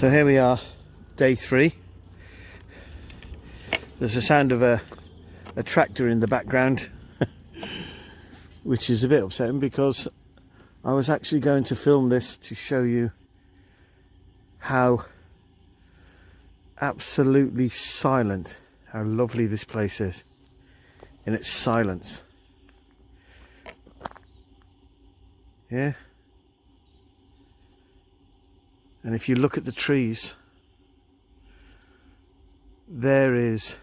So here we are, day 3. There's the sound of a tractor in the background, which is a bit upsetting because I was actually going to film this to show you how absolutely silent, how lovely this place is in its silence. Yeah. And if you look at the trees, there is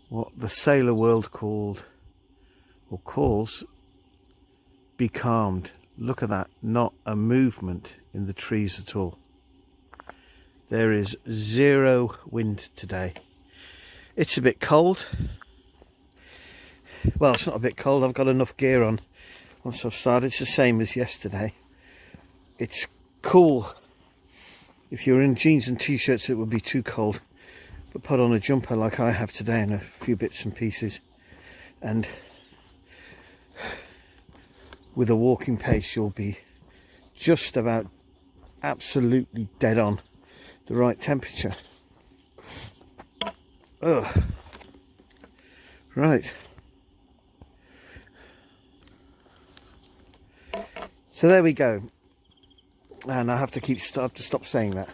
what the sailor world calls be calmed. Look at that, not a movement in the trees at all. There is zero wind today. It's a bit cold. Well, it's not a bit cold, I've got enough gear on once I've started. It's the same as yesterday. It's cool. If you're in jeans and t-shirts it would be too cold, but put on a jumper like I have today and a few bits and pieces, and with a walking pace you'll be just about absolutely dead on the right temperature. Ugh. Right. So there we go. And I have to stop saying that.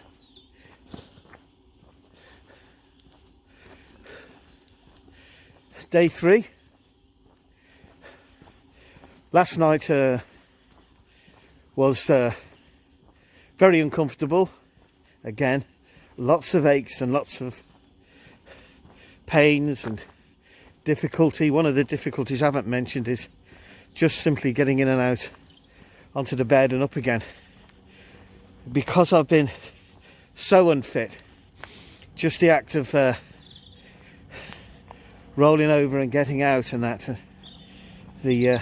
Day 3. Last night was very uncomfortable. Again, lots of aches and lots of pains and difficulty. One of the difficulties I haven't mentioned is just simply getting in and out onto the bed and up again. Because I've been so unfit, just the act of rolling over and getting out and that, the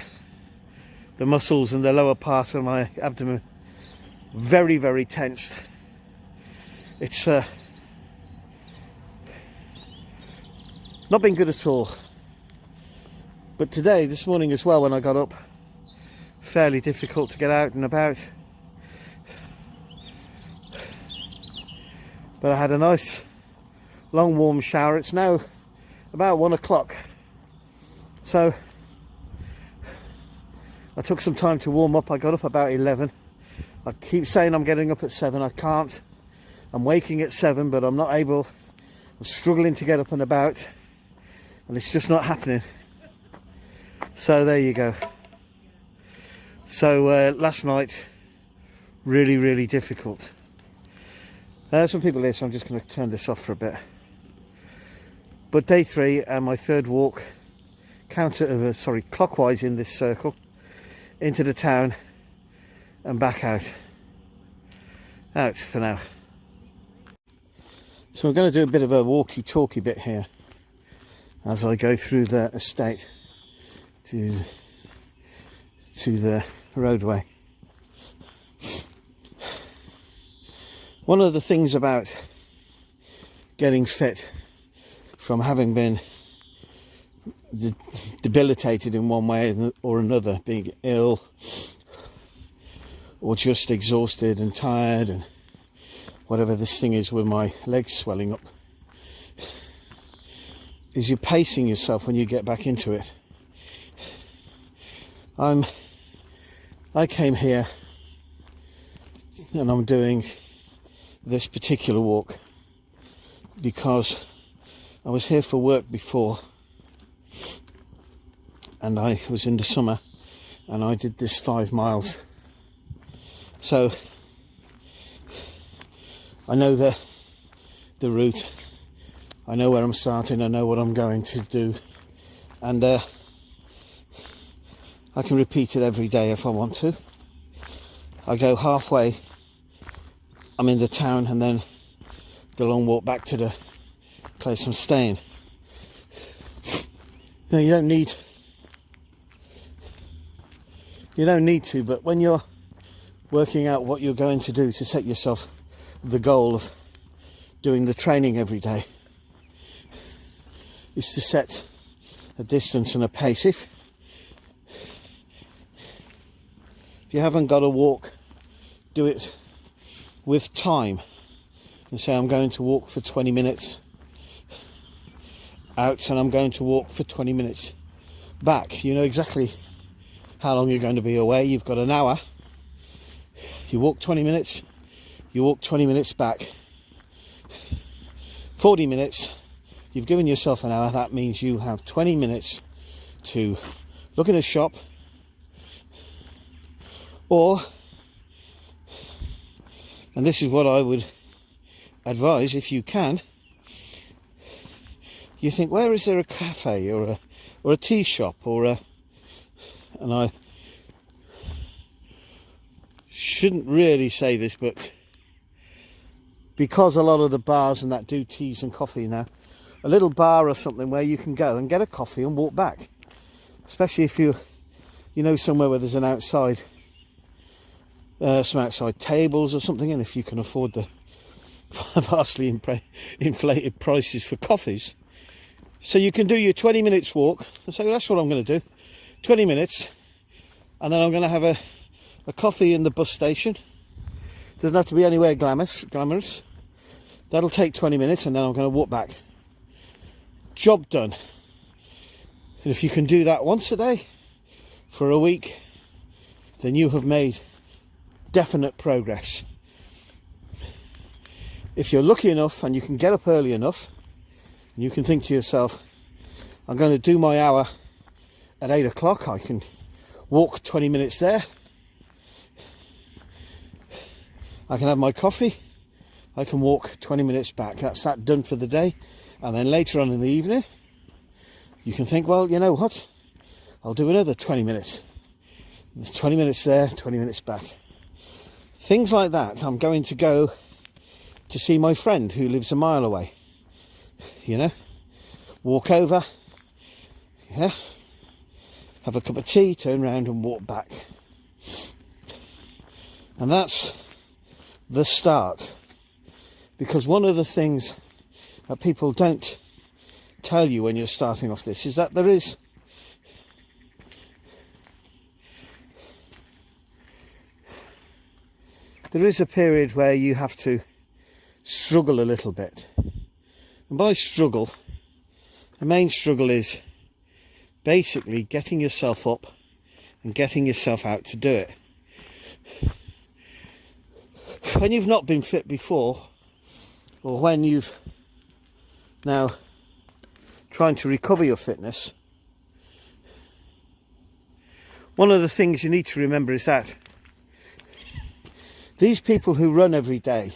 muscles and the lower part of my abdomen very, very tensed. It's not been good at all. But today, this morning as well, when I got up, fairly difficult to get out and about. But I had a nice long warm shower. It's now about 1 o'clock, so I took some time to warm up. I got up about 11. I keep saying I'm getting up at 7. I can't. I'm waking at 7, but I'm not able. I'm struggling to get up and about, and it's just not happening. So there you go. So last night, really, really difficult. Some people here, so I'm just going to turn this off for a bit. But day 3 and my third walk, clockwise in this circle, into the town and back out. Out for now. So I'm going to do a bit of a walkie-talkie bit here as I go through the estate to the roadway. One of the things about getting fit from having been debilitated in one way or another, being ill or just exhausted and tired and whatever this thing is with my legs swelling up, is you're pacing yourself when you get back into it. I came here and I'm doing this particular walk because I was here for work before, and I was in the summer and I did this 5 miles. So I know the route, I know where I'm starting, I know what I'm going to do, and I can repeat it every day if I want to. I go halfway, I'm in the town, and then the long walk back to the place I'm staying. No, you don't need to, but when you're working out what you're going to do to set yourself the goal of doing the training every day, is to set a distance and a pace. If you haven't got a walk, do it with time and say, I'm going to walk for 20 minutes out and I'm going to walk for 20 minutes back. You know exactly how long you're going to be away. You've got an hour. You walk 20 minutes, you walk 20 minutes back. 40 minutes, you've given yourself an hour. That means you have 20 minutes to look in a shop, or, and this is what I would advise, if you can, you think, where is there a cafe or a tea shop and I shouldn't really say this, but because a lot of the bars and that do teas and coffee now, a little bar or something where you can go and get a coffee and walk back, especially if you know somewhere where there's an outside some outside tables or something, and if you can afford the vastly inflated prices for coffees. So you can do your 20 minutes walk and say, well, that's what I'm going to do, 20 minutes, and then I'm going to have a coffee in the bus station. Doesn't have to be anywhere glamorous. That'll take 20 minutes, and then I'm going to walk back. Job done. And if you can do that once a day for a week, then you have made definite progress. If you're lucky enough and you can get up early enough, and you can think to yourself, I'm going to do my hour at 8 o'clock, I can walk 20 minutes there, I can have my coffee, I can walk 20 minutes back. That's that done for the day. And then later on in the evening, you can think, well, you know what? I'll do another 20 minutes. 20 minutes there, 20 minutes back. Things like that. I'm going to go to see my friend who lives a mile away. You know, walk over, yeah, have a cup of tea, turn around and walk back. And that's the start, because one of the things that people don't tell you when you're starting off this is that there is a period where you have to struggle a little bit. And by struggle, the main struggle is basically getting yourself up and getting yourself out to do it. When you've not been fit before, or when you've now trying to recover your fitness, one of the things you need to remember is that these people who run every day,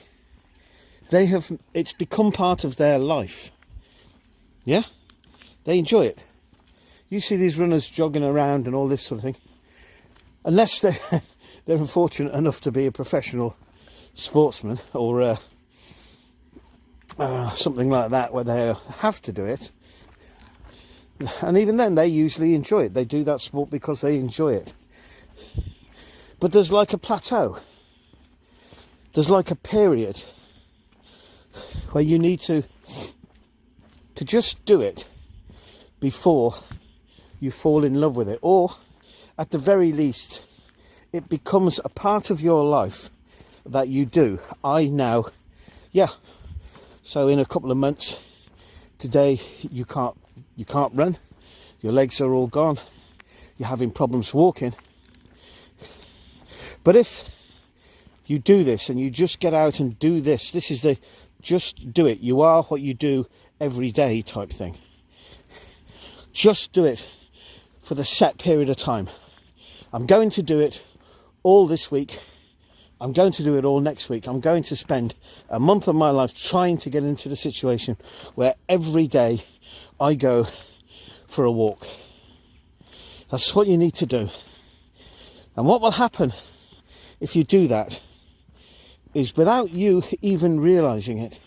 it's become part of their life. Yeah? They enjoy it. You see these runners jogging around and all this sort of thing. Unless they're unfortunate enough to be a professional sportsman or something like that, where they have to do it. And even then, they usually enjoy it. They do that sport because they enjoy it. But there's like a plateau. There's like a period where you need to just do it before you fall in love with it, or at the very least it becomes a part of your life that you do. So in a couple of months, today you can't run, your legs are all gone, you're having problems walking. But if you do this and you just get out and do this is the just do it. You are what you do every day type thing. Just do it for the set period of time. I'm going to do it all this week. I'm going to do it all next week. I'm going to spend a month of my life trying to get into the situation where every day I go for a walk. That's what you need to do. And what will happen if you do that is, without you even realizing it,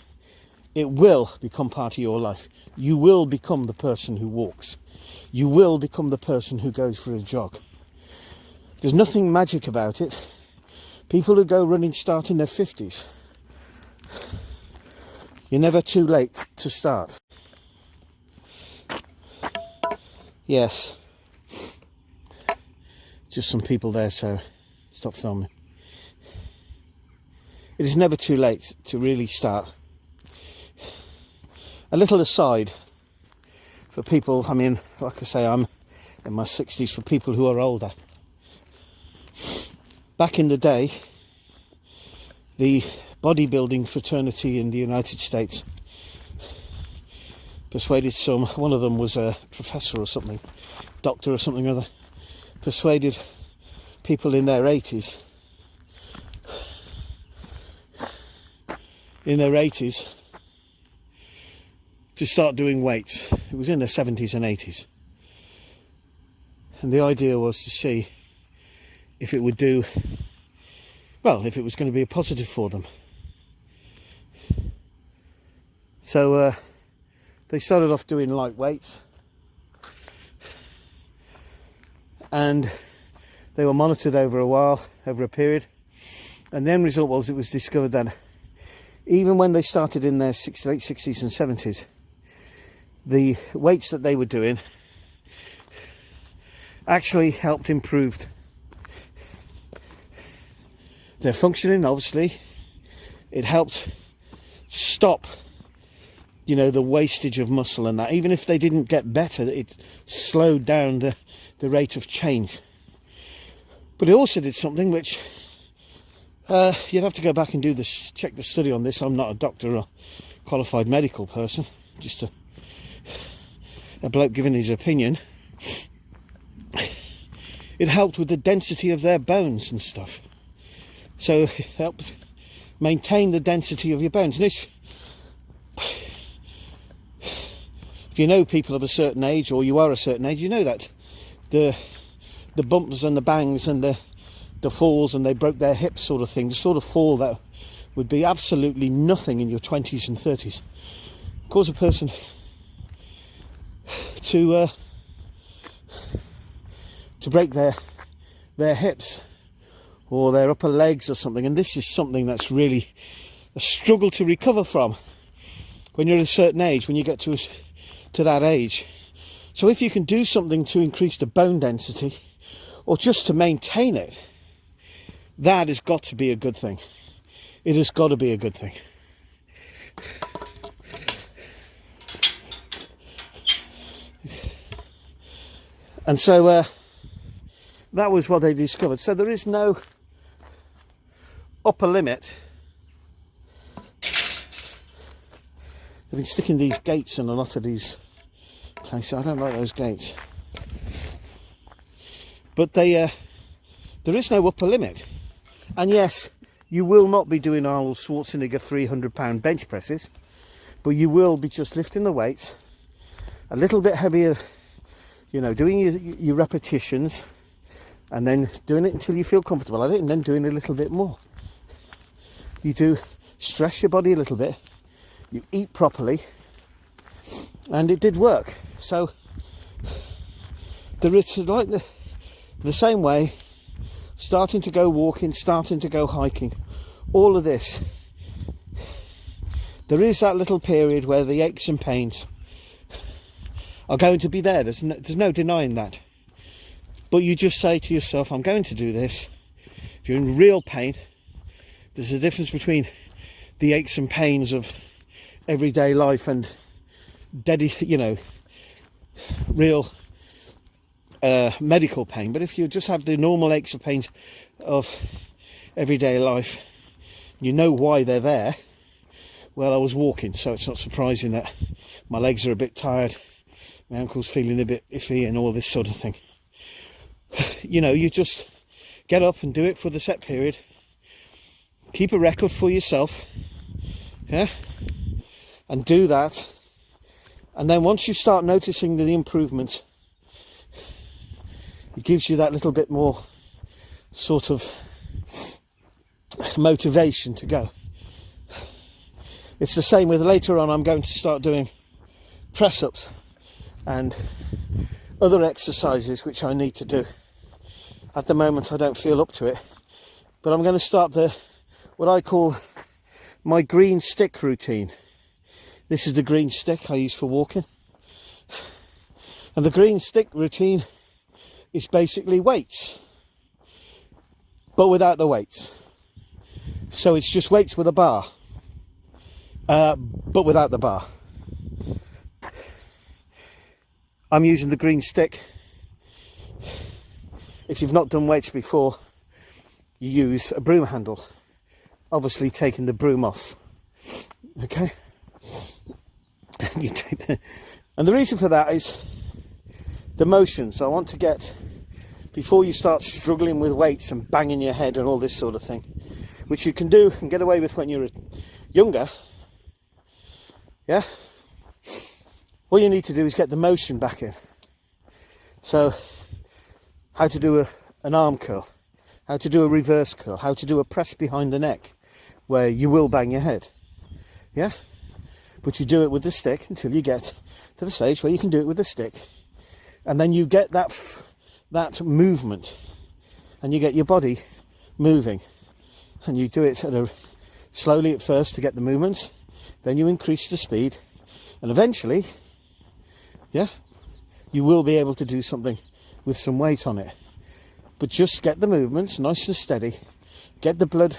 it will become part of your life. You will become the person who walks. You will become the person who goes for a jog. There's nothing magic about it. People who go running start in their 50s. You're never too late to start. Yes. Just some people there, so stop filming. it is never too late to really start. A little aside for people, I mean, like I say, I'm in my 60s, for people who are older. Back in the day, the bodybuilding fraternity in the United States persuaded one of them was a professor or something, doctor or something or other, persuaded people in their 80s to start doing weights. It was in their 70s and 80s. And the idea was to see if it would do, well, if it was going to be a positive for them. So they started off doing light weights, and they were monitored over a period, and the end result was it was discovered that even when they started in their late 60s and 70s, the weights that they were doing actually helped improve their functioning. Obviously, it helped stop, you know, the wastage of muscle, and that even if they didn't get better, it slowed down the rate of change. But it also did something which you'd have to go back and check the study on this. I'm not a doctor or qualified medical person, just a bloke giving his opinion. It helped with the density of their bones and stuff. So it helped maintain the density of your bones. And if you know people of a certain age, or you are a certain age, you know that the bumps and the bangs and the falls and they broke their hips sort of thing, the sort of fall that would be absolutely nothing in your 20s and 30s, cause a person to break their hips or their upper legs or something. And this is something that's really a struggle to recover from when you're at a certain age, when you get to that age. So if you can do something to increase the bone density or just to maintain it, that has got to be a good thing. It has got to be a good thing. And so that was what they discovered. So there is no upper limit. They've been sticking these gates in a lot of these places. I don't like those gates. But there is no upper limit. And yes, you will not be doing Arnold Schwarzenegger 300-pound bench presses, but you will be just lifting the weights a little bit heavier, you know, doing your repetitions, and then doing it until you feel comfortable at it, and then doing a little bit more. You do stress your body a little bit, you eat properly, and it did work. So it's like the same way, starting to go walking, starting to go hiking, all of this, there is that little period where the aches and pains are going to be there. There's no denying that. But you just say to yourself, I'm going to do this. If you're in real pain, there's a difference between the aches and pains of everyday life and real medical pain. But if you just have the normal aches and pains of everyday life, you know why they're there. Well, I was walking, so it's not surprising that my legs are a bit tired, my ankle's feeling a bit iffy and all this sort of thing. You know, you just get up and do it for the set period. Keep a record for yourself, yeah, and do that. And then once you start noticing the improvements, it gives you that little bit more sort of motivation to go. It's the same with later on, I'm going to start doing press-ups and other exercises which I need to do. At the moment I don't feel up to it, but I'm going to start what I call my green stick routine. This is the green stick I use for walking, and the green stick routine is basically weights, but without the weights. So it's just weights with a bar, but without the bar. I'm using the green stick. If you've not done weights before, you use a broom handle, obviously taking the broom off. Okay, and you take and the reason for that is the motion. So I want to get, before you start struggling with weights and banging your head and all this sort of thing, which you can do and get away with when you're younger, yeah, all you need to do is get the motion back in. So how to do an arm curl, how to do a reverse curl, how to do a press behind the neck where you will bang your head, yeah, but you do it with the stick until you get to the stage where you can do it with the stick, and then you get that movement and you get your body moving, and you do it slowly at first to get the movement, then you increase the speed, and eventually, yeah, you will be able to do something with some weight on it. But just get the movements nice and steady, get the blood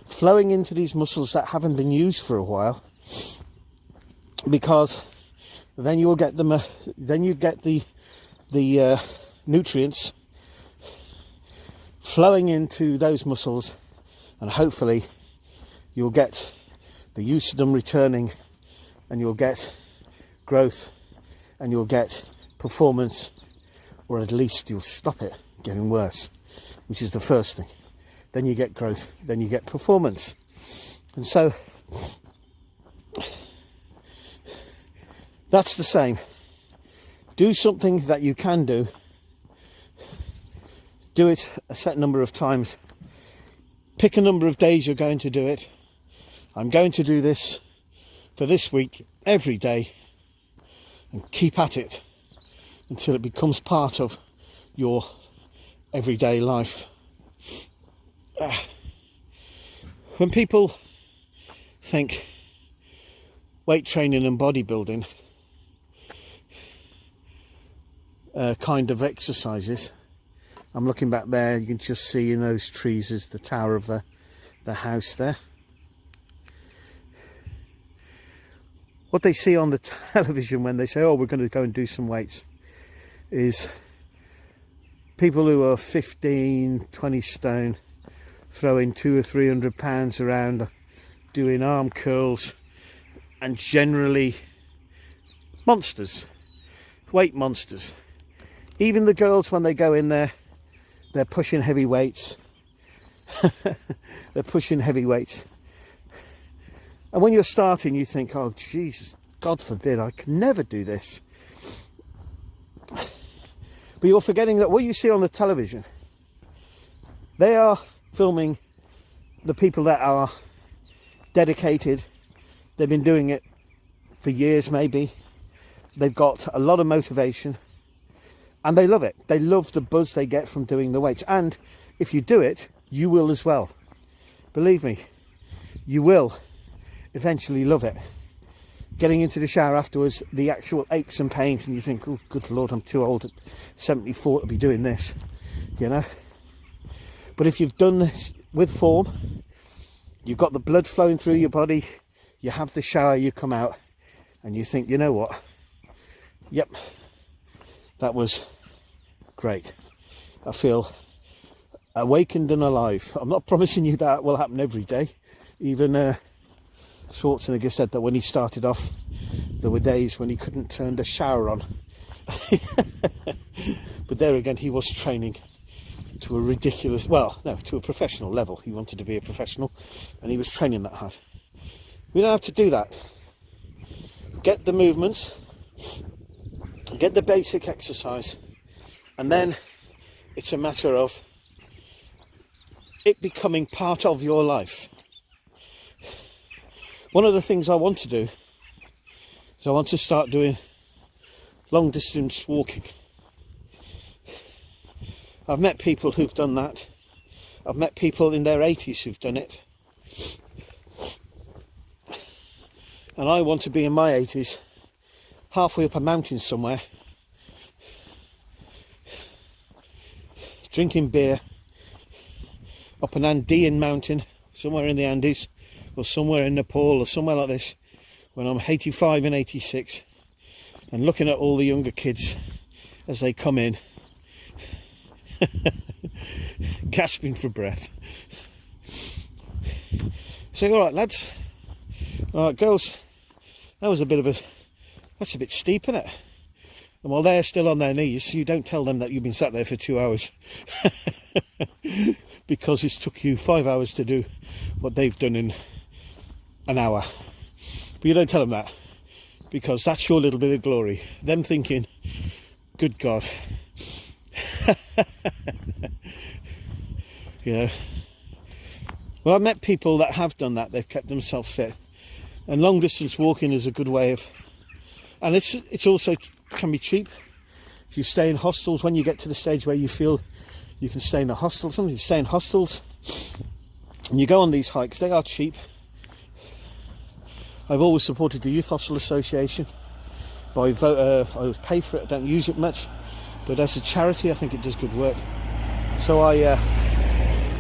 flowing into these muscles that haven't been used for a while, because then you will get them. Then you get the nutrients flowing into those muscles, and hopefully you'll get the use of them returning, and you'll get growth, and you'll get performance, or at least you'll stop it getting worse, which is the first thing. Then you get growth, then you get performance. And so that's the same. Do something that you can do. Do it a set number of times. Pick a number of days you're going to do it. I'm going to do this for this week every day, and keep at it until it becomes part of your everyday life. When people think weight training and bodybuilding kind of exercises, I'm looking back there, you can just see in those trees is the tower of the house there. What they see on the television when they say, oh, we're going to go and do some weights, is people who are 15, 20 stone throwing 200 or 300 pounds around, doing arm curls, and generally monsters, weight monsters. Even the girls, when they go in there, they're pushing heavy weights. They're pushing heavy weights. And when you're starting, you think, oh, Jesus, God forbid, I can never do this. But you're forgetting that what you see on the television, they are filming the people that are dedicated. They've been doing it for years, maybe. They've got a lot of motivation, and they love it. They love the buzz they get from doing the weights. And if you do it, you will as well. Believe me, you will eventually love it. Getting into the shower afterwards, the actual aches and pains, and you think, oh, good Lord, I'm too old at 74 to be doing this, you know. But if you've done this with form, you've got the blood flowing through your body, you have the shower, you come out, and you think, you know what? Yep, that was great. I feel awakened and alive. I'm not promising you that will happen every day. Even Schwarzenegger said that when he started off, there were days when he couldn't turn the shower on. But there again, he was training to a ridiculous, well, no, to a professional level. He wanted to be a professional, and he was training that hard. We don't have to do that. Get the movements, get the basic exercise, and then it's a matter of it becoming part of your life. One of the things I want to do is I want to start doing long distance walking. I've met people who've done that. I've met people in their 80s who've done it. And I want to be in my 80s, halfway up a mountain somewhere, drinking beer up an Andean mountain somewhere in the Andes or somewhere in Nepal or somewhere like this, when I'm 85 and 86, and looking at all the younger kids as they come in, gasping for breath. Say, all right, lads, all right, girls, that's a bit steep, isn't it? And while they're still on their knees, you don't tell them that you've been sat there for 2 hours because it's took you 5 hours to do what they've done in an hour. But you don't tell them that, because that's your little bit of glory. Them thinking, good God. Yeah. Well, I've met people that have done that. They've kept themselves fit. And long distance walking is a good way of, and it's also can be cheap. If you stay in hostels, when you get to the stage where you feel you can stay in a hostel, sometimes you stay in hostels and you go on these hikes, they are cheap. I've always supported the Youth Hostel Association. I always pay for it, I don't use it much, but as a charity I think it does good work. So I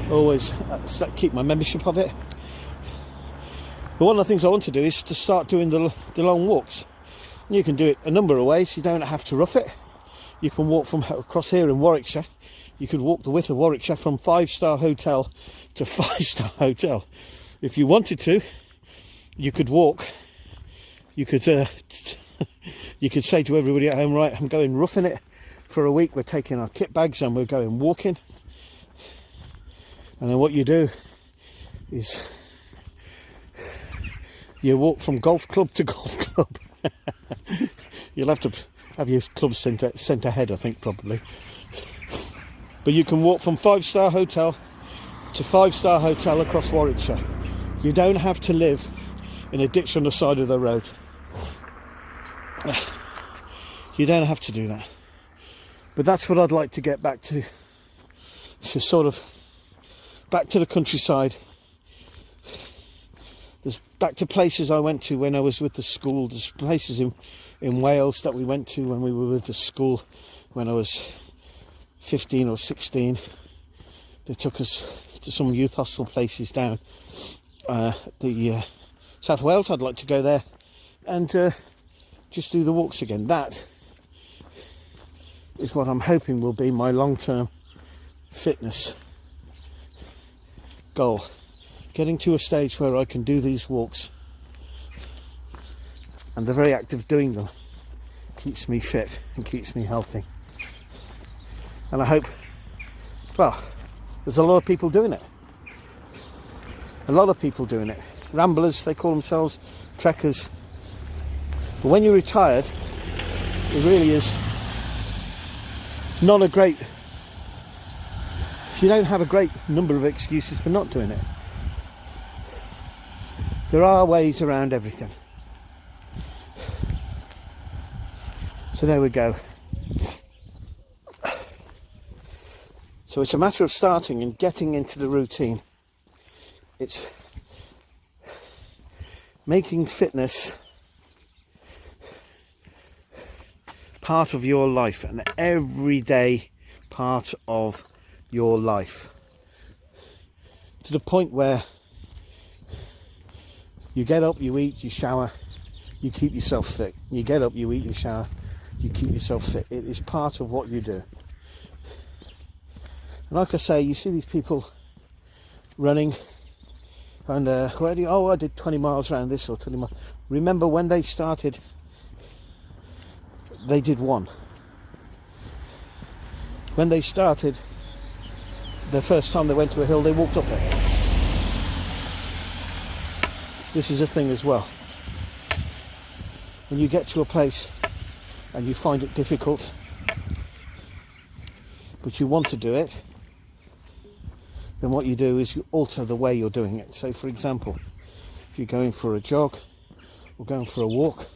always keep my membership of it. But one of the things I want to do is to start doing the long walks. And you can do it a number of ways. You don't have to rough it. You can walk from across here in Warwickshire. You could walk the width of Warwickshire from 5-star hotel to 5-star hotel. If you wanted to, you could walk. You could you could say to everybody at home, right, I'm going roughing it for a week. We're taking our kit bags and we're going walking. And then what you do is you walk from golf club to golf club. You'll have to have your club sent ahead, I think, probably. But you can walk from 5-star hotel to 5-star hotel across Warwickshire. You don't have to live in a ditch on the side of the road. You don't have to do that. But that's what I'd like to get back to. So sort of back to the countryside. There's back to places I went to when I was with the school. There's places in Wales that we went to when we were with the school when I was 15 or 16. They took us to some youth hostel places down the South Wales. I'd like to go there and just do the walks again. That is what I'm hoping will be my long-term fitness goal. Getting to a stage where I can do these walks, and the very act of doing them keeps me fit and keeps me healthy. And I hope, well, there's a lot of people doing it. A lot of people doing it. Ramblers, they call themselves, trekkers. But when you're retired, it really is not a great, you don't have a great number of excuses for not doing it. There are ways around everything. So there we go. So it's a matter of starting and getting into the routine. It's making fitness part of your life, an everyday part of your life, to the point where you get up, you eat, you shower, you keep yourself fit. You get up, you eat, you shower, you keep yourself fit. It is part of what you do. And like I say, you see these people running and I did 20 miles around this or 20 miles. Remember when they started, they did one. When they started, the first time they went to a hill, they walked up it. This is a thing as well. When you get to a place and you find it difficult, but you want to do it, then what you do is you alter the way you're doing it. So for example, if you're going for a jog or going for a walk,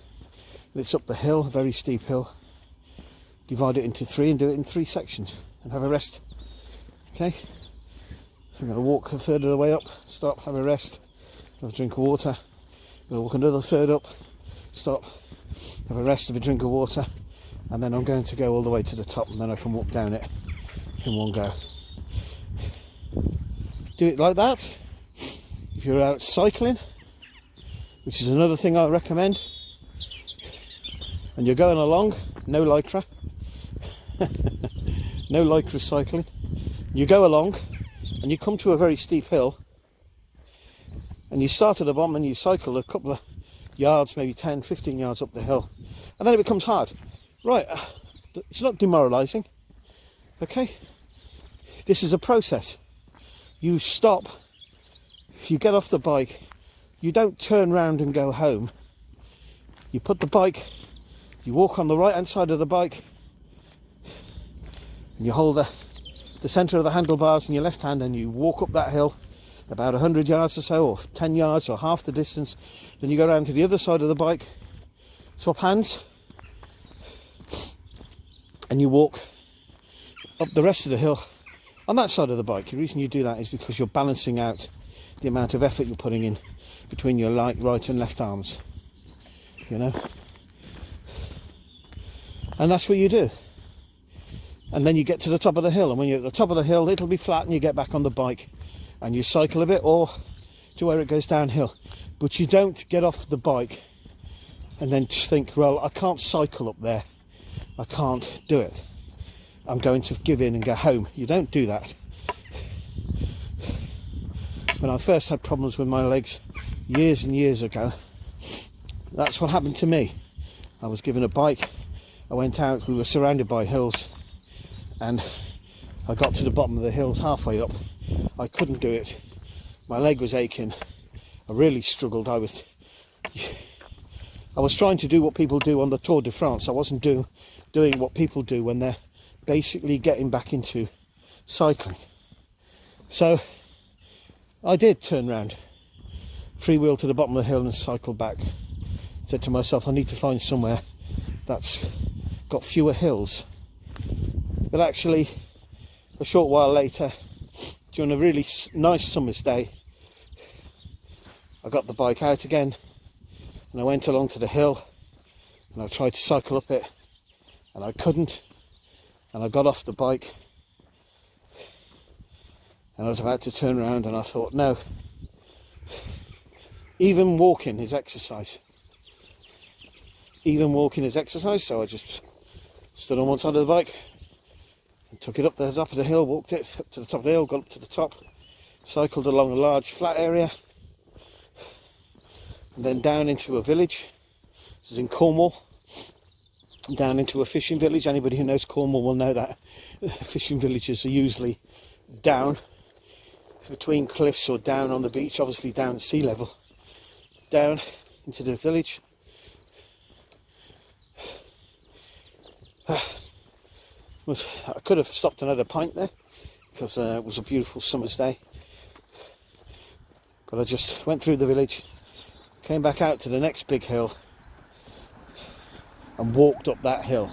and it's up the hill, a very steep hill, divide it into 3 and do it in 3 sections and have a rest. Okay? I'm going to walk a third of the way up, stop, have a rest, have a drink of water. I'm going to walk another third up, stop, have a rest, have a drink of water, and then I'm going to go all the way to the top, and then I can walk down it in one go. Do it like that, if you're out cycling, which is another thing I recommend, and you're going along, no lycra, no lycra cycling, you go along and you come to a very steep hill, and you start at the bottom and you cycle a couple of yards, maybe 10, 15 yards up the hill, and then it becomes hard. Right, it's not demoralising, okay? This is a process. You stop, you get off the bike, you don't turn round and go home. You put the bike, you walk on the right hand side of the bike, and you hold the centre of the handlebars in your left hand, and you walk up that hill about 100 yards or so, or 10 yards, or half the distance. Then you go around to the other side of the bike, swap hands, and you walk up the rest of the hill on that side of the bike. The reason you do that is because you're balancing out the amount of effort you're putting in between your right and left arms, you know. And that's what you do. And then you get to the top of the hill, and when you're at the top of the hill, it'll be flat, and you get back on the bike and you cycle a bit, or to where it goes downhill. But you don't get off the bike and then think, well, I can't cycle up there, I can't do it, I'm going to give in and go home. You don't do that. When I first had problems with my legs years and years ago, that's what happened to me. I was given a bike, I went out, we were surrounded by hills, and I got to the bottom of the hills halfway up. I couldn't do it. My leg was aching. I really struggled. I was trying to do what people do on the Tour de France. I wasn't doing what people do when they're basically getting back into cycling. So I did turn round, freewheel to the bottom of the hill and cycle back. Said to myself, I need to find somewhere that's got fewer hills. But actually, a short while later, during a really nice summer's day, I got the bike out again and I went along to the hill and I tried to cycle up it, and I couldn't, and I got off the bike and I was about to turn around, and I thought, no, even walking is exercise. Even walking is exercise. So I just stood on one side of the bike and took it up the top of the hill, walked it up to the top of the hill, got up to the top, cycled along a large flat area, and then down into a village. This is in Cornwall. Down into a fishing village. Anybody who knows Cornwall will know that fishing villages are usually down between cliffs or down on the beach, obviously down at sea level. Down into the village. I could have stopped and had a pint there because it was a beautiful summer's day, but I just went through the village, came back out to the next big hill and walked up that hill.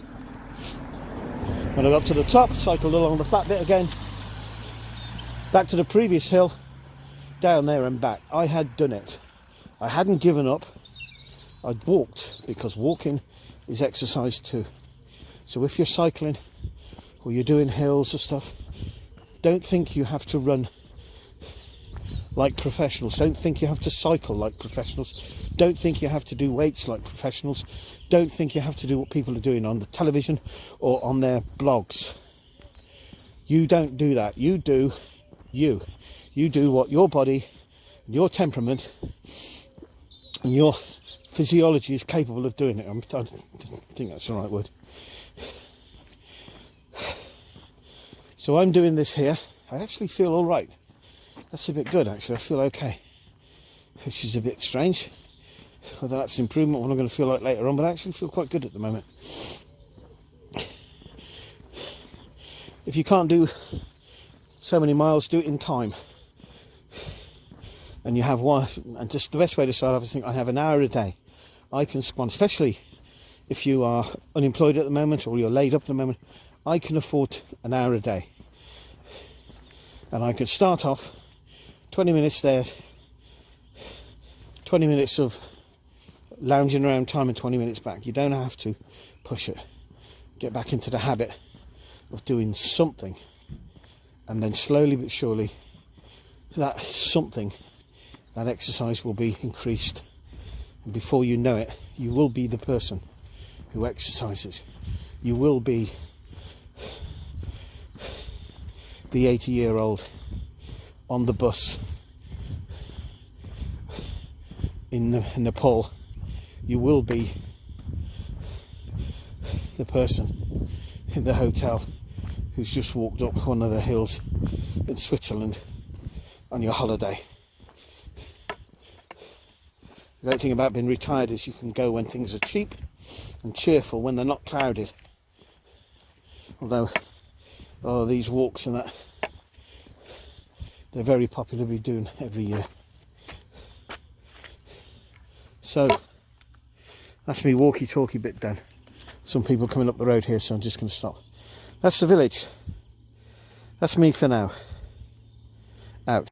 When I got to the top, cycled along the flat bit again, back to the previous hill, down there and back. I had done it. I hadn't given up. I'd walked, because walking is exercise too. So if you're cycling or you're doing hills or stuff, don't think you have to run like professionals. Don't think you have to cycle like professionals. Don't think you have to do weights like professionals. Don't think you have to do what people are doing on the television or on their blogs. You don't do that. You do you. You do what your body, your temperament and your physiology is capable of doing it. I don't think that's the right word. So I'm doing this here. I actually feel all right. That's a bit good, actually. I feel okay, which is a bit strange. Whether that's improvement, what I'm going to feel like later on, but I actually feel quite good at the moment. If you can't do so many miles, do it in time. And you have one, and just the best way to start off is think, I have an hour a day. I can spend, especially if you are unemployed at the moment or you're laid up at the moment, I can afford an hour a day. And I can start off 20 minutes there, 20 minutes of lounging around time and 20 minutes back. You don't have to push it. Get back into the habit of doing something, and then slowly but surely that something that exercise will be increased, and before you know it, you will be the person who exercises. You will be the 80-year-old on the bus in Nepal. You will be the person in the hotel who's just walked up one of the hills in Switzerland on your holiday. The great thing about being retired is you can go when things are cheap and cheerful, when they're not crowded. Although, these walks and that, they're very popular to be doing every year. So, that's me walkie-talkie bit done. Some people coming up the road here, so I'm just going to stop. That's the village. That's me for now. Out.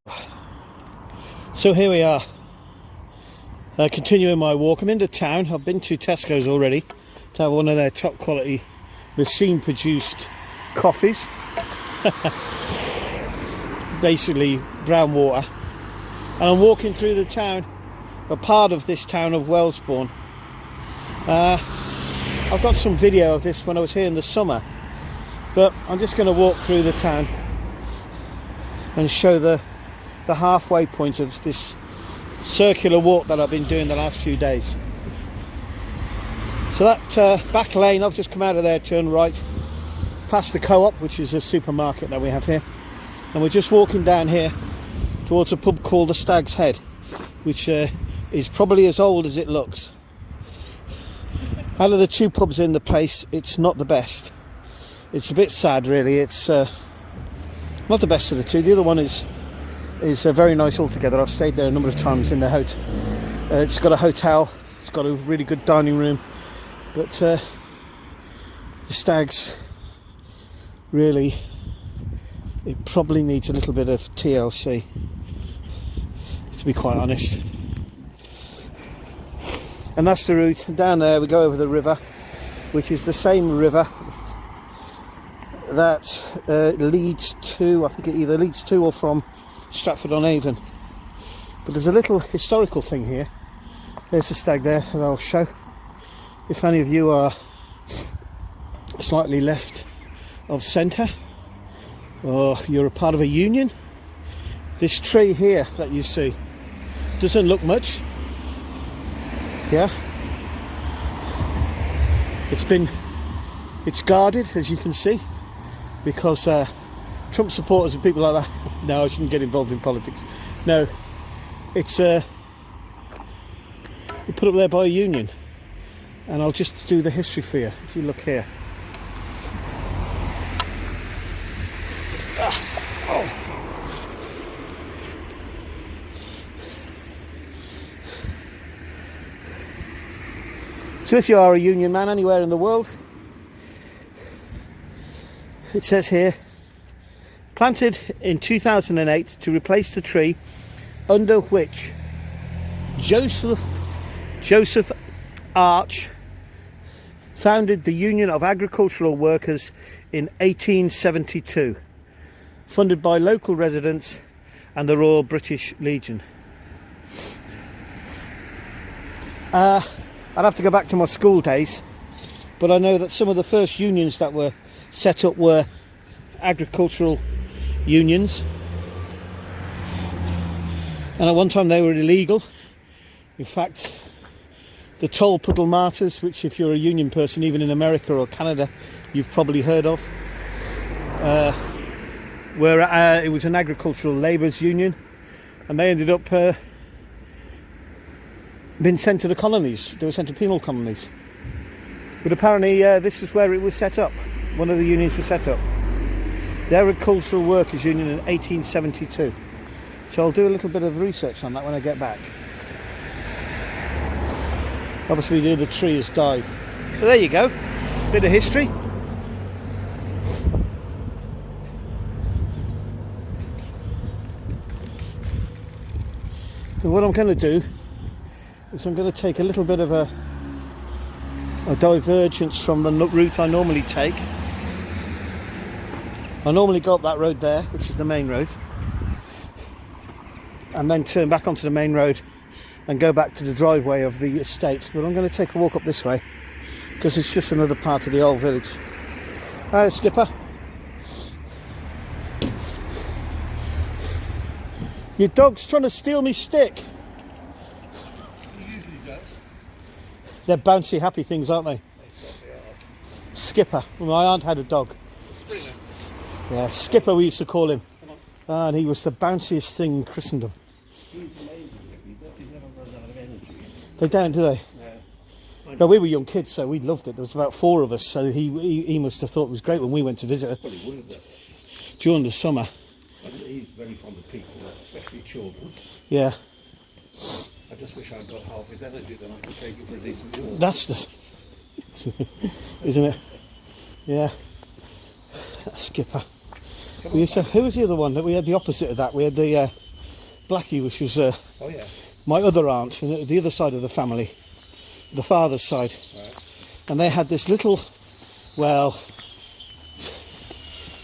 So here we are. Continuing my walk. I'm into town. I've been to Tesco's already to have one of their top quality machine produced coffees. Basically brown water. And I'm walking through the town, a part of this town of Wellesbourne. I've got some video of this when I was here in the summer, but I'm just going to walk through the town and show the halfway point of this circular walk that I've been doing the last few days. So that back lane, I've just come out of there, turn right, past the Co-op, which is a supermarket that we have here, and we're just walking down here towards a pub called the Stag's Head, which is probably as old as it looks. Out of the two pubs in the place, it's not the best. It's a bit sad, really. It's not the best of the two. The other one is very nice altogether. I've stayed there a number of times in the hotel. It's got a hotel. It's got a really good dining room. But the Stag's, really, it probably needs a little bit of TLC, to be quite honest. And that's the route. Down there we go over the river, which is the same river that leads to, I think it either leads to or from Stratford-on-Avon. But there's a little historical thing here. There's the Stag there that I'll show. If any of you are slightly left of centre, or you're a part of a union, this tree here that you see doesn't look much. Yeah, it's guarded, as you can see, because Trump supporters and people like that. No, I shouldn't get involved in politics. No, it's put up there by a union, and I'll just do the history for you. If you look here, so if you are a union man anywhere in the world, it says here, planted in 2008 to replace the tree under which Joseph Arch founded the Union of Agricultural Workers in 1872, funded by local residents and the Royal British Legion. I'd have to go back to my school days, but I know that some of the first unions that were set up were agricultural unions, and at one time they were illegal. In fact, the Toll Puddle Martyrs, which if you're a union person even in America or Canada you've probably heard of, it was an agricultural labourers union, and they ended up been sent to the colonies. They were sent to penal colonies. But apparently this is where it was set up. One of the unions was set up. The Agricultural Workers Union in 1872. So I'll do a little bit of research on that when I get back. Obviously the other tree has died. So there you go. Bit of history. And what I'm going to do is I'm going to take a little bit of a divergence from the route I normally take. I normally go up that road there, which is the main road, and then turn back onto the main road and go back to the driveway of the estate. But I'm going to take a walk up this way because it's just another part of the old village. Hi, Skipper. Your dog's trying to steal me stick. He usually does. They're bouncy, happy things, aren't they? They certainly are. Skipper. Well, my aunt had a dog. Springer. Yeah, Skipper we used to call him. And he was the bounciest thing in Christendom. He's amazing. He never runs out of energy. They don't, do they? Yeah. No, we were young kids, so we loved it. There was about 4 of us, so he must have thought it was great when we went to visit her Well, he would have done. during the summer. But he's very fond of people, especially children. Yeah, I just wish I'd got half his energy, then I could take him for a decent walk. that's the... isn't it? Yeah. Skipper. We used to, who was the other one? That we had the opposite of that. We had the Blackie, which was Oh, yeah. my other aunt, and the other side of the family, the father's side. Right. And they had this little, well,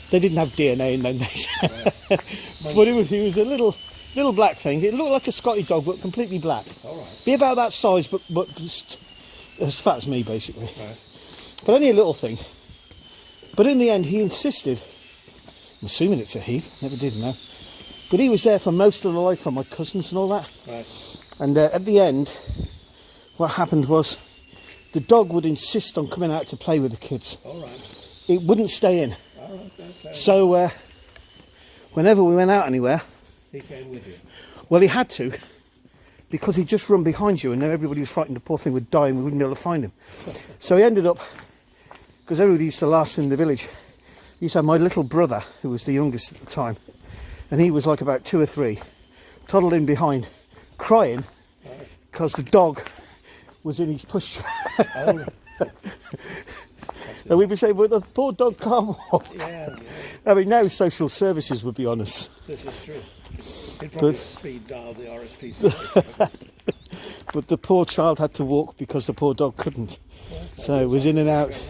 they didn't have DNA in them days, but he was a little black thing. It looked like a Scotty dog, but completely black. All right. Be about that size, but just as fat as me, basically. Right. But only a little thing. But in the end, he insisted. I'm assuming it's a he. Never did know. But he was there for most of the life for my cousins and all that. Right. And at the end, what happened was the dog would insist on coming out to play with the kids. All right. It wouldn't stay in. All right. Okay. So whenever we went out anywhere, He came with you. well, he had to, because he'd just run behind you and then everybody was frightened the poor thing would die and we wouldn't be able to find him. So he ended up, because everybody used to last in the village, he used to have my little brother, who was the youngest at the time, and he was like about 2 or 3, toddled in behind, crying, because the dog was in his pushchair. Oh, And we would say, well, the poor dog can't walk. yeah. I mean, now social services would be honest. This is true. He'd probably speed dial the RSPCA. But the poor child had to walk because the poor dog couldn't. So it was in and out.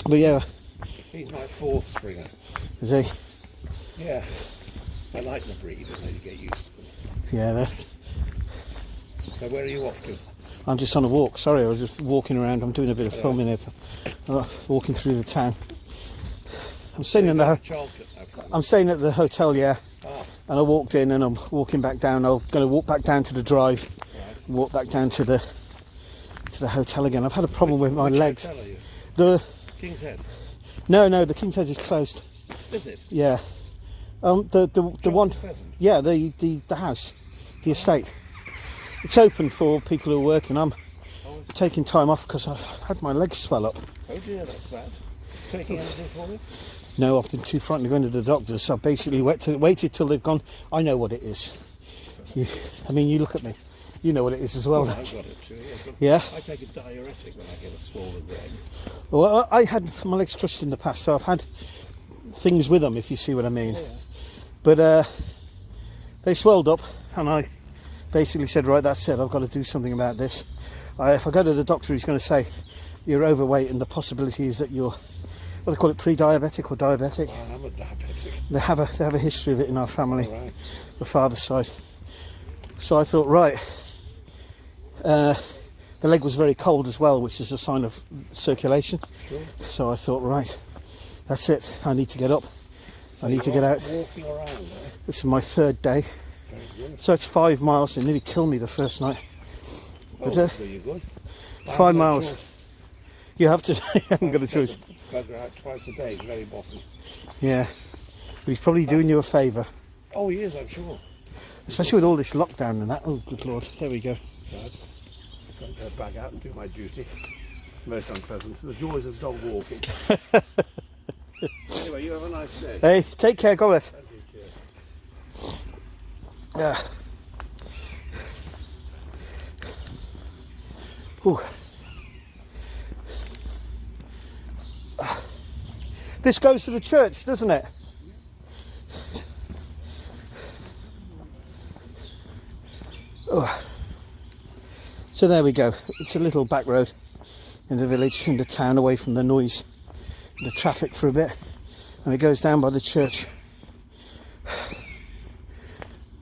But yeah, He's my 4th Springer. is he? Yeah. I like the breed and then you get used to them. Yeah, So where are you off to? I'm just on a walk. Sorry, I was just walking around. I'm doing a bit of filming here. Walking through the town. I'm staying in the I'm staying at the hotel, yeah. Ah, And I walked in and I'm walking back down. I'm going to walk back down to the drive. right. Walk back down to the hotel again. I've had a problem with my Which legs. hotel are you? The King's Head. no, the King's Head is closed. Is it? Yeah. The one. Pheasant. Yeah, the house, the estate. It's open for people who are working. I'm taking time off because I've had my legs swell up. Oh dear, that's bad. Taking anything for me? No, I've been too frightened to go into the doctors, so I basically waited till they've gone. I know what it is. You look at me. You know what it is as well. Oh, I've got it too. Yeah? I take a diuretic when I get a swollen leg. Well, I had my legs crushed in the past, so I've had things with them, if you see what I mean. Yeah. But they swelled up, and I basically said, right, that's it, I've got to do something about this. If I go to the doctor, he's going to say you're overweight and the possibility is that you're, what do they call it, pre-diabetic or diabetic? Oh, I'm a diabetic. They have a history of it in our family, All right. the father's side. So I thought, right, the leg was very cold as well, which is a sign of circulation. Sure. So I thought, right, that's it, I need to get up. I need to get out. Walking around there. This is my 3rd day. Very good. So it's 5 miles. It nearly killed me the first night. But, Oh, so you're good. 5 miles. You have to. You haven't got a choice. Bugger out twice a day. He's very bossy. Yeah. But he's probably doing you a favour. Oh, he is, I'm sure. Especially with all this lockdown and that. Oh, good Lord. There we go. Right. I've got to go back out and do my duty. Most unpleasant. The joys of dog walking. Anyway, you have a nice day. Hey, take care. God bless. Thank you, cheers. Yeah. Ooh. This goes to the church, doesn't it? Oh. So there we go. It's a little back road in the village, in the town, away from the noise, the traffic for a bit, and it goes down by the church.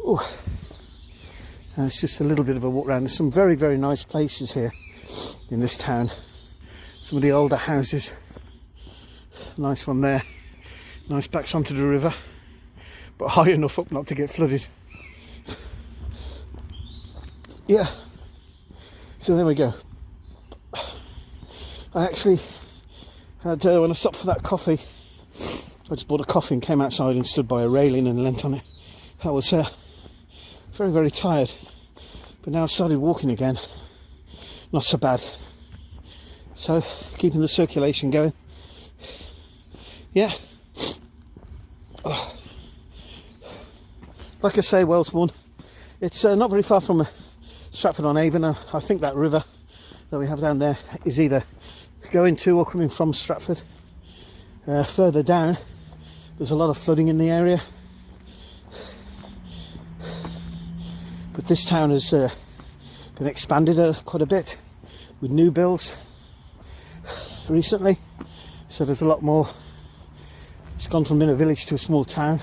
Ooh. And it's just a little bit of a walk around. There's some very, very nice places here in this town. Some of the older houses. Nice one there. Nice backs onto the river, but high enough up not to get flooded. Yeah. So there we go. I actually had, when I stopped for that coffee, I just bought a coffee and came outside and stood by a railing and leant on it. I was very, very tired, but now I started walking again. Not so bad. So keeping the circulation going. Yeah. Oh. Like I say, Wellesbourne, it's not very far from Stratford-on-Avon. I think that river that we have down there is either going to or coming from Stratford. Further down, there's a lot of flooding in the area. But this town has been expanded quite a bit with new builds recently. So there's a lot more. It's gone from being a village to a small town.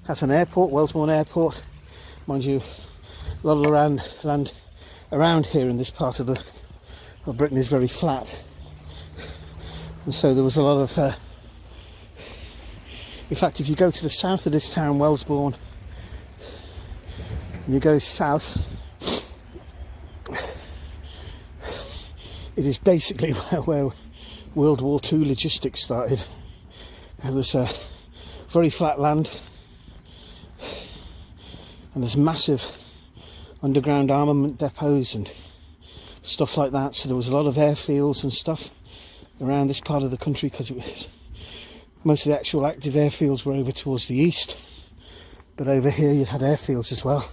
Has an airport, Wellesbourne Airport. Mind you, a lot of land around here in this part of Britain is very flat. And so there was a lot of... in fact, if you go to the south of this town, Wellesbourne, and you go south, it is basically where World War II logistics started. It was very flat land, and there's massive underground armament depots and stuff like that. So there was a lot of airfields and stuff around this part of the country, because most of the actual active airfields were over towards the east, but over here you'd had airfields as well.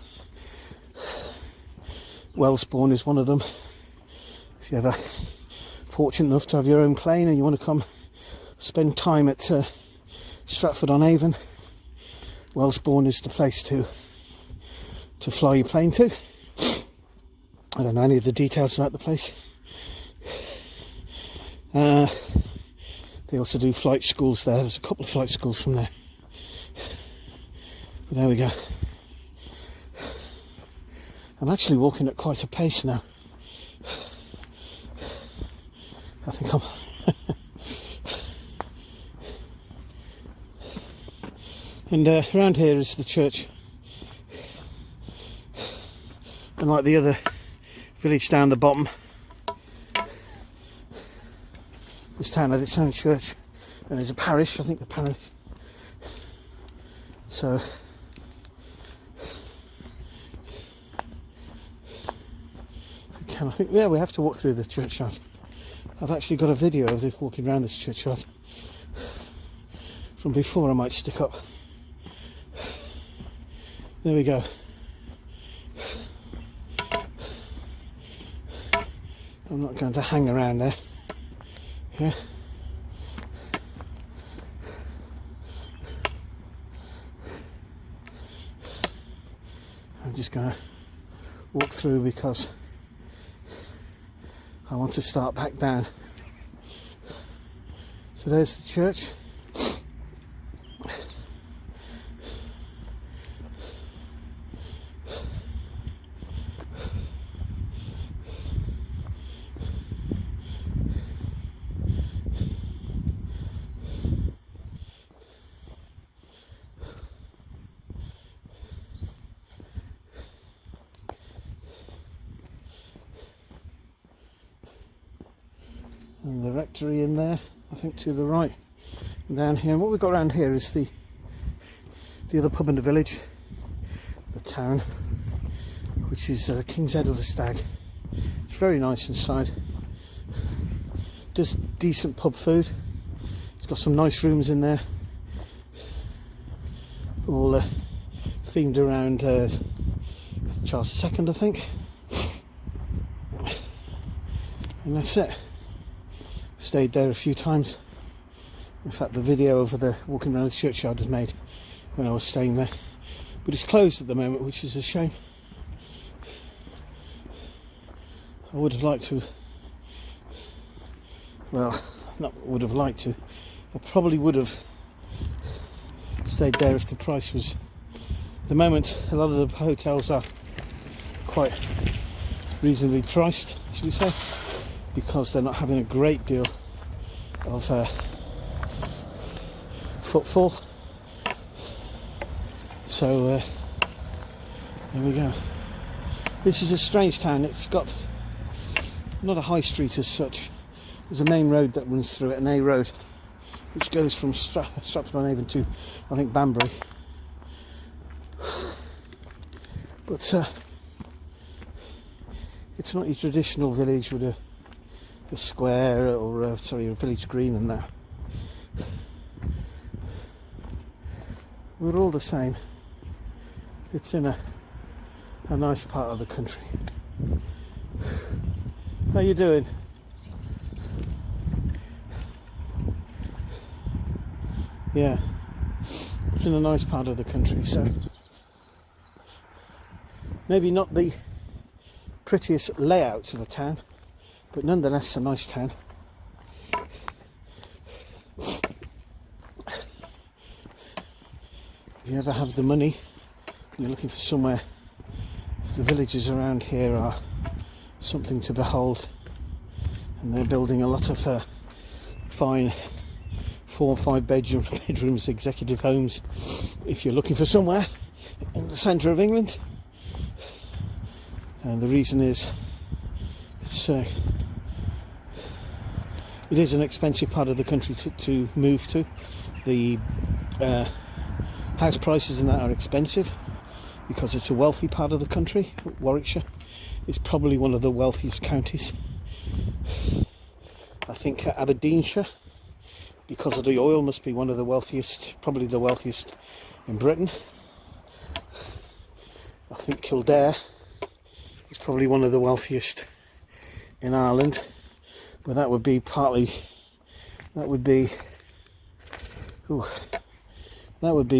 Wellesbourne is one of them. If you're ever fortunate enough to have your own plane and you want to come spend time at Stratford-on-Avon, Wellesbourne is the place to fly your plane to. I don't know any of the details about the place. They also do flight schools there. There's a couple of flight schools from there. But there we go. I'm actually walking at quite a pace now. I think I'm... And around here is the church. And like the other village down the bottom, this town had its own church. And there's a parish, I think the parish. So... I think, yeah, we have to walk through the churchyard. I've actually got a video of this walking around this churchyard from before. I might stick up. There we go. I'm not going to hang around there. Yeah. I'm just going to walk through because I want to start back down. So there's the church. And the rectory in there, I think, to the right. And down here, and what we've got around here is the other pub in the village, the town, which is King's Head of the Stag. It's very nice inside. Just decent pub food. It's got some nice rooms in there, all themed around Charles II, I think. And that's it. Stayed there a few times. In fact, the video of the walking around the churchyard was made when I was staying there, but it's closed at the moment, which is a shame. I would have liked to, well, not would have liked to, I probably would have stayed there if the price was the moment a lot of the hotels are quite reasonably priced, should we say, because they're not having a great deal of footfall. So there we go. This is a strange town. It's got not a high street as such. There's a main road that runs through it, an A road, which goes from Stratford-on-Avon to, I think, Banbury. But it's not your traditional village with a square or a village green and that. We're all the same. It's in a nice part of the country. How you doing? Yeah, it's in a nice part of the country, so maybe not the prettiest layouts of a town, but nonetheless a nice town. If you ever have the money and you're looking for somewhere, the villages around here are something to behold, and they're building a lot of fine 4 or 5 bedrooms executive homes if you're looking for somewhere in the centre of England. And the reason is it is an expensive part of the country to move to. The house prices and that are expensive because it's a wealthy part of the country. Warwickshire is probably one of the wealthiest counties. I think Aberdeenshire, because of the oil, must be one of the wealthiest, probably the wealthiest in Britain. I think Kildare is probably one of the wealthiest in Ireland, but that would be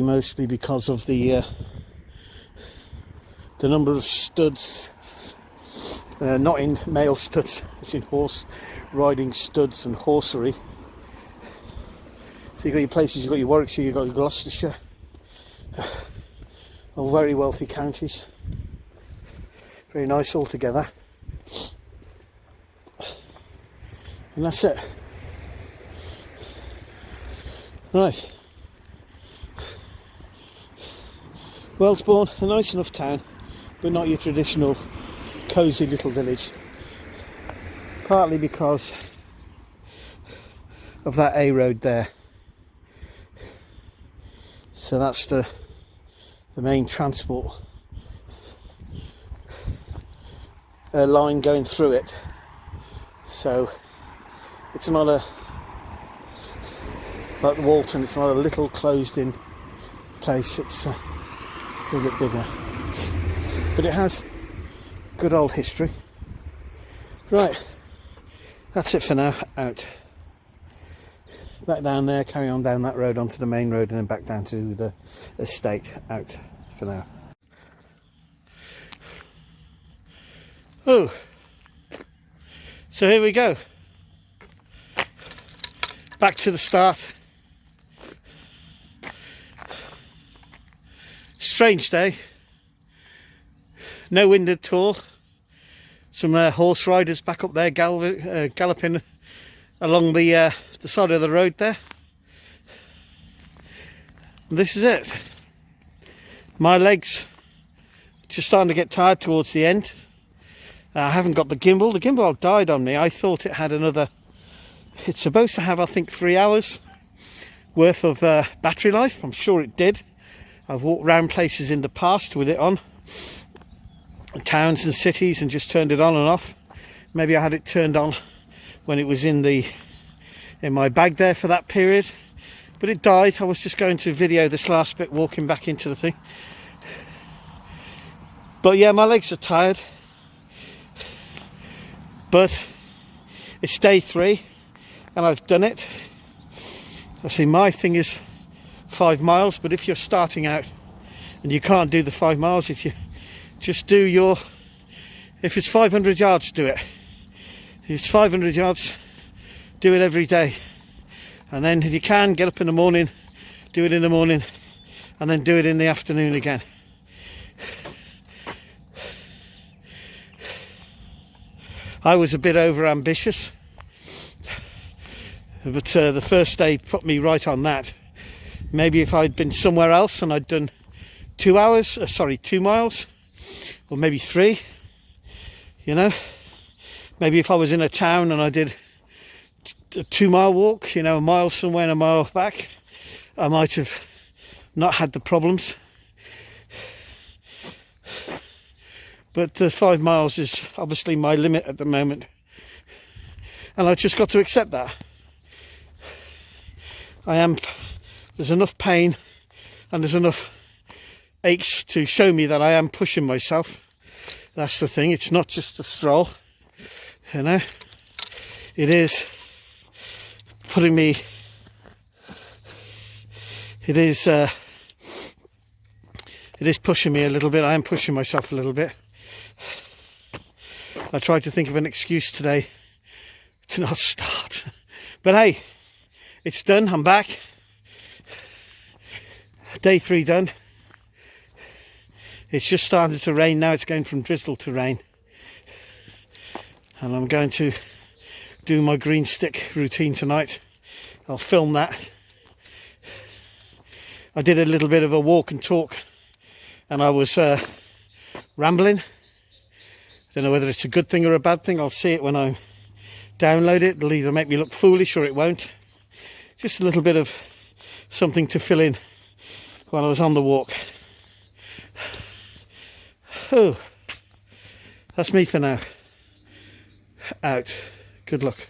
mostly because of the number of studs, not in male studs, it's in horse riding studs and horsery. So you've got your places, you've got your Warwickshire, you've got your Gloucestershire, all very wealthy counties. Very nice altogether. And that's it. Right. Wellesbourne, a nice enough town, but not your traditional cosy little village. Partly because of that A road there. So that's the main transport line going through it. So it's not like the Walton, it's not a little closed in place, it's a little bit bigger. But it has good old history. Right, that's it for now. Out. Back down there, carry on down that road onto the main road and then back down to the estate. Out for now. Oh, so here we go. Back to the start. Strange day. No wind at all. Some horse riders back up there galloping along the side of the road there. And this is it. My legs just starting to get tired towards the end. I haven't got the gimbal. The gimbal died on me. I thought it had another... It's supposed to have, I think, 3 hours worth of battery life. I'm sure it did. I've walked around places in the past with it on. Towns and cities, and just turned it on and off. Maybe I had it turned on when it was in my bag there for that period. But it died. I was just going to video this last bit, walking back into the thing. But yeah, my legs are tired. But it's day 3 and I've done it. Obviously my thing is 5 miles, but if you're starting out and you can't do the 5 miles, if you just do if it's 500 yards, do it. If it's 500 yards, do it every day. And then if you can, get up in the morning, do it in the morning, and then do it in the afternoon again. I was a bit over ambitious, but the first day put me right on that. Maybe if I'd been somewhere else and I'd done 2 miles, or maybe 3, you know, maybe if I was in a town and I did a 2-mile walk, you know, a mile somewhere and a mile back, I might have not had the problems. But 5 miles is obviously my limit at the moment, and I just got to accept that. There's enough pain and there's enough aches to show me that I am pushing myself. That's the thing. It's not just a stroll, you know. It is putting me, it is pushing me a little bit. I am pushing myself a little bit. I tried to think of an excuse today to not start, but hey, it's done. I'm back. Day 3 done. It's just started to rain now. It's going from drizzle to rain, and I'm going to do my green stick routine tonight. I'll film that. I did a little bit of a walk and talk, and I was rambling. I don't know whether it's a good thing or a bad thing. I'll see it when I download it. It'll either make me look foolish or it won't. Just a little bit of something to fill in while I was on the walk. Oh, that's me for now. Out. Good luck.